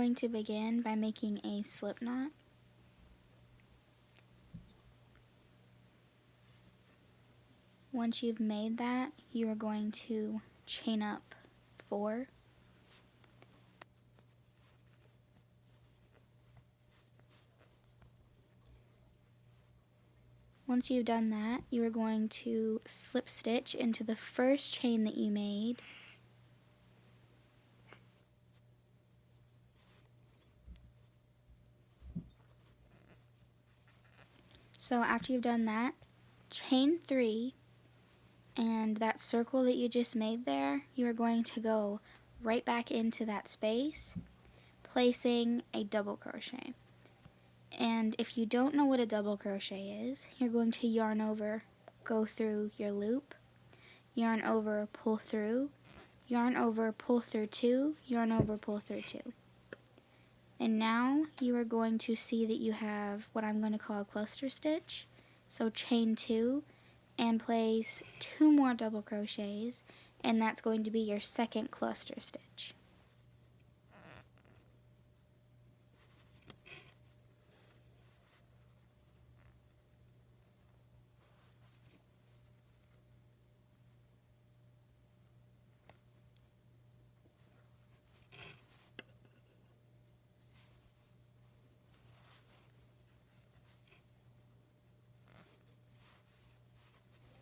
going to begin by making a slip knot. Once you've made that, you are going to chain up 4. Once you've done that, you are going to slip stitch into the first chain that you made. So after you've done that, chain 3, and that circle that you just made there, you are going to go right back into that space, placing a double crochet. And if you don't know what a double crochet is, you're going to yarn over, go through your loop, yarn over, pull through, yarn over, pull through 2, yarn over, pull through 2. And now you are going to see that you have what I'm going to call a cluster stitch. So chain 2 and place 2 more double crochets, and that's going to be your second cluster stitch.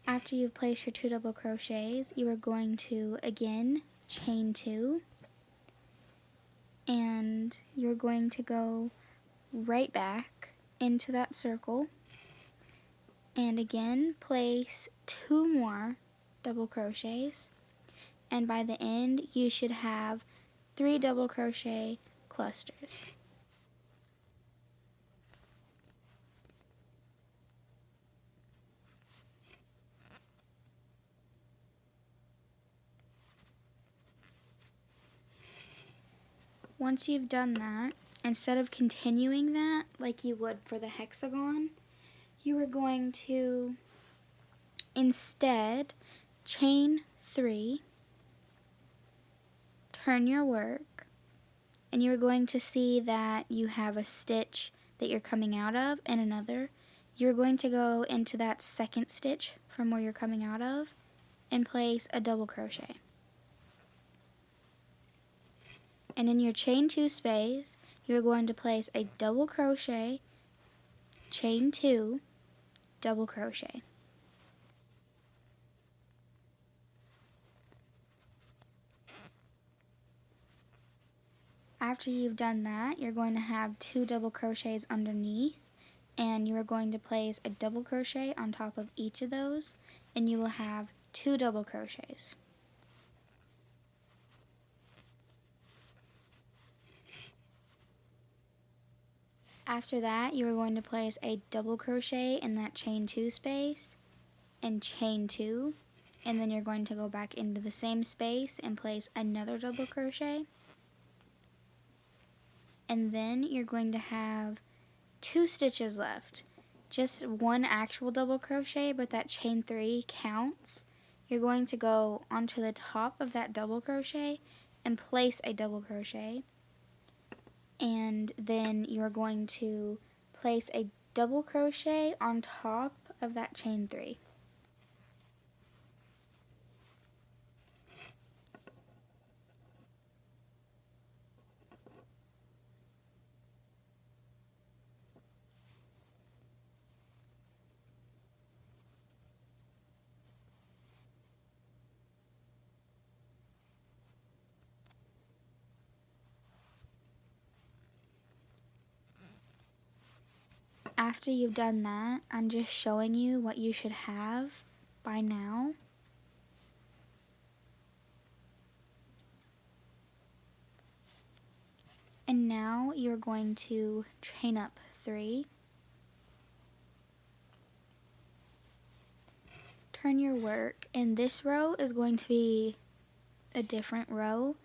After you've placed your 2 double crochets, you are going to again chain 2, and you're going to go right back into that circle, and again place 2 more double crochets, and by the end you should have 3 double crochet clusters. Once you've done that, instead of continuing that like you would for the hexagon, you are going to instead chain 3, turn your work, and you're going to see that you have a stitch that you're coming out of and another. You're going to go into that second stitch from where you're coming out of and place a double crochet. And in your chain 2 space, you're going to place a double crochet, chain 2, double crochet. After you've done that, you're going to have 2 double crochets underneath, and you are going to place a double crochet on top of each of those, and you will have 2 double crochets. After that, you are going to place a double crochet in that chain 2 space and chain 2, and then you're going to go back into the same space and place another double crochet. And then you're going to have 2 stitches left. Just 1 actual double crochet, but that chain 3 counts. You're going to go onto the top of that double crochet and place a double crochet. And then you're going to place a double crochet on top of that chain 3. After you've done that, I'm just showing you what you should have by now. And now you're going to chain up 3, turn your work, and this row is going to be a different row.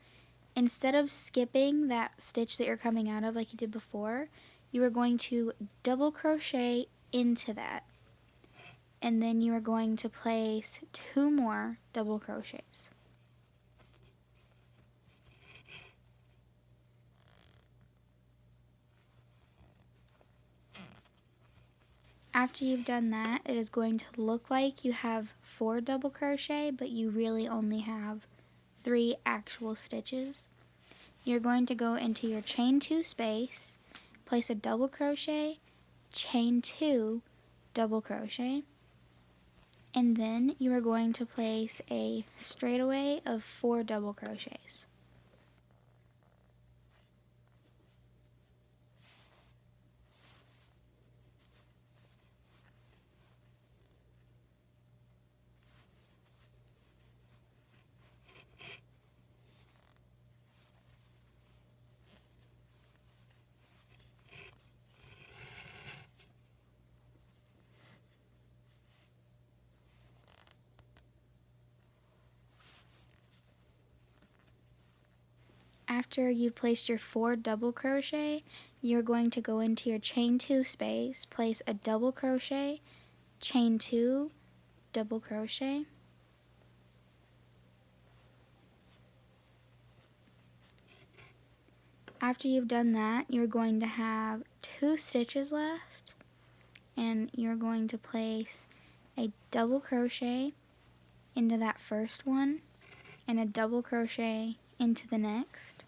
Instead of skipping that stitch that you're coming out of like you did before, you are going to double crochet into that, and then you are going to place 2 more double crochets. After you've done that, it is going to look like you have 4 double crochet, but you really only have 3 actual stitches. You're going to go into your chain 2 space, place a double crochet, chain 2, double crochet, and then you are going to place a straightaway of 4 double crochets. After you've placed your 4 double crochet, you're going to go into your chain 2 space, place a double crochet, chain 2, double crochet, after you've done that, you're going to have 2 stitches left, and you're going to place a double crochet into that first one and a double crochet into the next.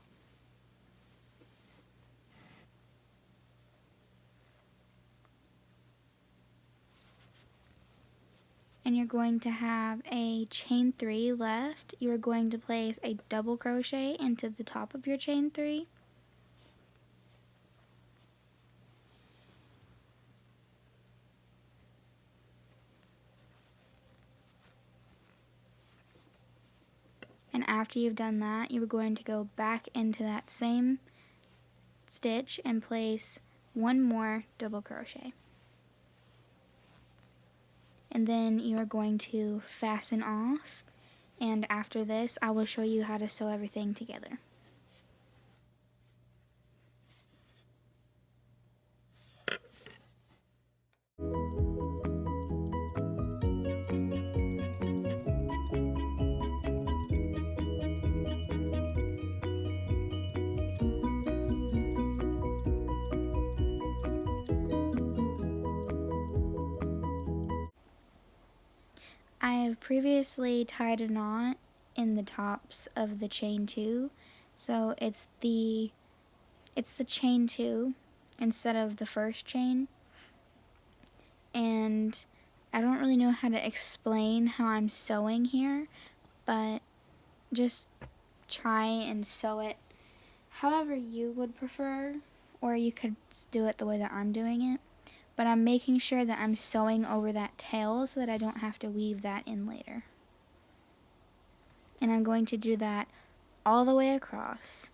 And you're going to have a chain 3 left. You're going to place a double crochet into the top of your chain 3. And after you've done that, you're going to go back into that same stitch and place 1 more double crochet. And then you are going to fasten off, and after this I will show you how to sew everything together. I have previously tied a knot in the tops of the chain 2, so it's the chain 2 instead of the first chain, and I don't really know how to explain how I'm sewing here, but just try and sew it however you would prefer, or you could do it the way that I'm doing it. But I'm making sure that I'm sewing over that tail so that I don't have to weave that in later. And I'm going to do that all the way across.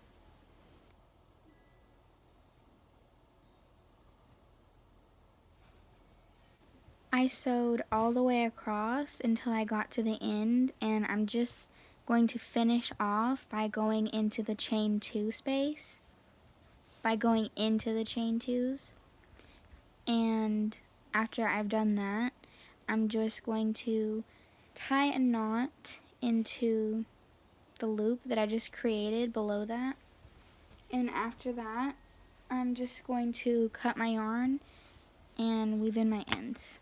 I sewed all the way across until I got to the end, and I'm just going to finish off by going into the chain 2 space, by going into the chain 2s. And after I've done that, I'm just going to tie a knot into the loop that I just created below that. And after that, I'm just going to cut my yarn and weave in my ends.